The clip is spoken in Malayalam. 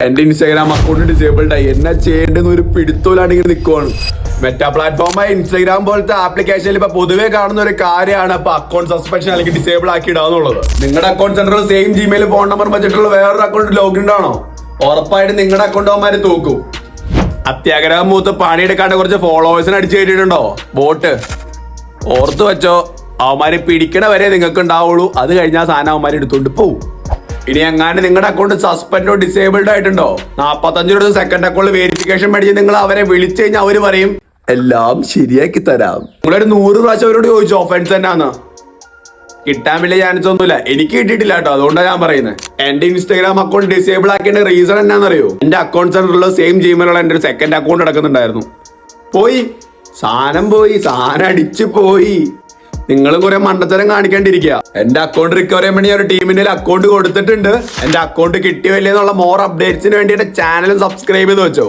എന്റെ ഇൻസ്റ്റാഗ്രാം അക്കൗണ്ട് ഡിസേബിൾഡ് ആയി. എന്നാ ചെയ്യേണ്ടെന്ന് ഒരു പിടുത്തോലാണ് ഇങ്ങനെ നിൽക്കുവാണ്. മെറ്റാ പ്ലാറ്റ്ഫോമായ ഇൻസ്റ്റാഗ്രാം പോലത്തെ ആപ്ലിക്കേഷനിൽ ഇപ്പൊ പൊതുവെ കാണുന്ന ഒരു കാര്യമാണ് ഇപ്പൊ അക്കൗണ്ട് സസ്പെൻഷൻ അല്ലെങ്കിൽ ഡിസേബിൾ ആക്കി ഇടാന്നുള്ളത്. നിങ്ങളുടെ അക്കൗണ്ട് സെന്ററിൽ സെയിം ജിമെയിൽ ഫോൺ നമ്പർ വെച്ചിട്ടുള്ള വേറൊരു അക്കൗണ്ട് ലോഗിൻ ആണോ, ഉറപ്പായിട്ട് നിങ്ങളുടെ അക്കൗണ്ട് അവന്മാര് തൂക്കും. അത്യാഗ്രഹം മൂത്ത് പണിയെടുക്കാണ്ട് കുറച്ച് ഫോളോവേഴ്സിന് അടിച്ചു കയറ്റിയിട്ടുണ്ടോ ബോട്ട്, ഓർത്ത് വെച്ചോ. അവന്മാര് പിടിക്കണ വരെ നിങ്ങൾക്ക് ഉണ്ടാവുള്ളൂ. അത് കഴിഞ്ഞാൽ സാധനം അവന്മാര് എടുത്തോണ്ട് പോവും. ഇനി എങ്ങാണ്ട് നിങ്ങളുടെ അക്കൗണ്ട് സസ്പെൻഡോ ഡിസേബിൾഡ് ആയിട്ടുണ്ടോ, 45 രൂപ സെക്കൻഡ് അക്കൗണ്ട് വെരിഫിക്കേഷൻ മേടിച്ച് നിങ്ങൾ അവരെ വിളിച്ചു കഴിഞ്ഞാൽ അവര് പറയും എല്ലാം ശരിയാക്കി തരാം. നിങ്ങളൊരു 100 പ്രാവശ്യം അവരോട് ചോദിച്ചു ഒഫൻസ് തന്നെയാന്ന്. കിട്ടാൻ വലിയ ചാൻസ് ഒന്നുമില്ല. എനിക്ക് കിട്ടിയിട്ടില്ല കേട്ടോ, അതുകൊണ്ടാണ് ഞാൻ പറയുന്നത്. എന്റെ ഇൻസ്റ്റാഗ്രാം അക്കൗണ്ട് ഡിസേബിൾ ആക്കിയ റീസൺ എന്നാന്നറിയോ, എന്റെ അക്കൗണ്ട് സെന്ററിലുള്ള സെയിം ജിമെയിലുള്ള എന്റെ ഒരു സെക്കൻഡ് അക്കൗണ്ട് നടക്കുന്നുണ്ടായിരുന്നു. പോയി സാധനം അടിച്ചു പോയി. നിങ്ങളും കുറെ മണ്ടത്തരം കാണിക്കാണ്ടിരിക്കുക. എന്റെ അക്കൗണ്ട് റിക്കവർ ചെയ്യാൻ വേണ്ടി ഒരു ടീമിന്റെ അക്കൗണ്ട് കൊടുത്തിട്ടുണ്ട്. എന്റെ അക്കൗണ്ട് കിട്ടിയോ ഇല്ലെന്നുള്ള മോർ അപ്ഡേറ്റ്സിന് വേണ്ടി എന്റെ ചാനൽ സബ്സ്ക്രൈബ് ചെയ്ത് വെച്ചോ.